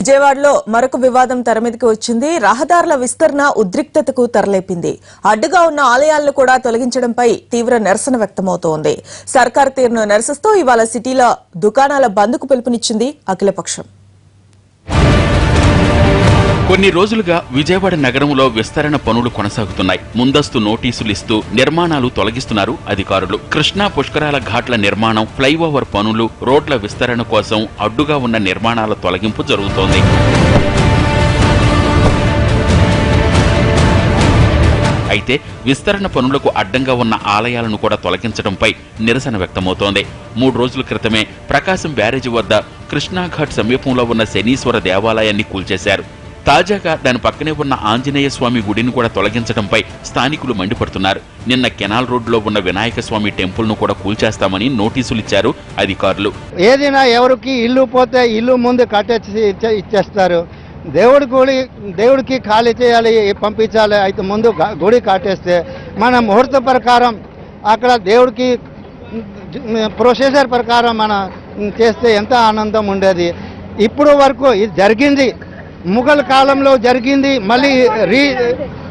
విజయవాడలో మరొక వివాదం తెరమీదకి వచ్చింది. రహదారుల విస్తరణ ఉద్రిక్తతకు తెరలేపింది. అడ్డుగా ఉన్న ఆలయాలను కూడా తొలగించడంపై తీవ్ర నిరసన వ్యక్తమవుతోంది. సర్కార్ తీరును నిరసిస్తూ ఇవాళ సిటీలో దుకాణాల బంద్కు పిలుపునిచ్చింది అఖిలపక్షం. కొన్ని రోజులుగా విజయవాడ నగరంలో విస్తరణ పనులు కొనసాగుతున్నాయి. ముందస్తు నోటీసులు ఇస్తూ నిర్మాణాలు తొలగిస్తున్నారు అధికారులు. కృష్ణా పుష్కరాల ఘాట్ల నిర్మాణం, ఫ్లైఓవర్ పనులు, రోడ్ల విస్తరణ కోసం అడ్డుగా ఉన్న నిర్మాణాల తొలగింపు జరుగుతోంది. అయితే విస్తరణ పనులకు అడ్డంగా ఉన్న ఆలయాలను కూడా తొలగించడంపై నిరసన వ్యక్తమవుతోంది. 3 రోజుల క్రితమే ప్రకాశం బ్యారేజీ వద్ద కృష్ణాఘాట్ సమీపంలో ఉన్న శనీశ్వర దేవాలయాన్ని కూల్చేశారు. తాజాగా దాని పక్కనే ఉన్న ఆంజనేయ స్వామి గుడిని కూడా తొలగించడంపై స్థానికులు మండిపడుతున్నారు. నిన్న కెనాల్ రోడ్లో ఉన్న వినాయక స్వామి టెంపుల్ ను కూడా కూల్చేస్తామని నోటీసులు ఇచ్చారు అధికారులు. ఏదైనా ఎవరికి ఇల్లు పోతే ఇల్లు ముందు కట్టేసి ఇచ్చేస్తారు. దేవుడికి ఖాళీ చేయాలి, పంపించాలి. అయితే ముందు గుడి కట్టేస్తే మన ముహూర్త ప్రకారం అక్కడ దేవుడికి ప్రొసీజర్ ప్రకారం మనం చేస్తే ఎంత ఆనందం ఉండేది. ఇప్పుడు వరకు ఇది జరిగింది, ముఘల్ కాలంలో జరిగింది,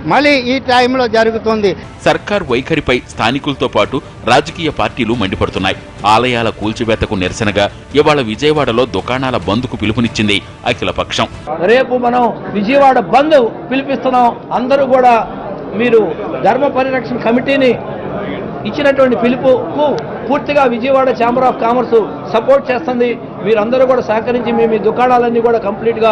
మళ్ళీ ఈ టైంలో జరుగుతుంది. సర్కార్ వైఖరిపై స్థానికులతో పాటు రాజకీయ పార్టీలు మండిపడుతున్నాయి. ఆలయాల కూల్చివేతకు నిరసనగా ఇవాళ విజయవాడలో దుకాణాల బంద్కు పిలుపునిచ్చింది అఖిలపక్షం. రేపు మనం విజయవాడ బంద్ పిలిపిస్తున్నాం. అందరూ కూడా మీరు ధర్మ పరిరక్షణ కమిటీని ఇచ్చినటువంటి పిలుపుకు పూర్తిగా Vijayawada chamber of commerce support చేస్తుంది. మీరందరూ కూడా సహకరించి మేము ఈ దుకాణాలన్నీ కూడా కంప్లీట్గా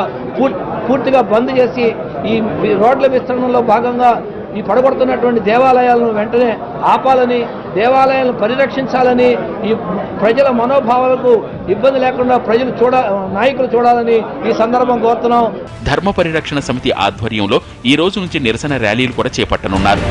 పూర్తిగా బంద్ చేసి ఈ రోడ్ల విస్తరణలో భాగంగా ఈ పడగొడుతున్నటువంటి దేవాలయాలను వెంటనే ఆపాలని, దేవాలయాలను పరిరక్షించాలని, ఈ ప్రజల మనోభావాలకు ఇబ్బంది లేకుండా నాయకులు చూడాలని ఈ సందర్భం కోరుతున్నాం. ధర్మ పరిరక్షణ సమితి ఆధ్వర్యంలో ఈ రోజు నుంచి నిరసన ర్యాలీలు కూడా చేపట్టనున్నారు.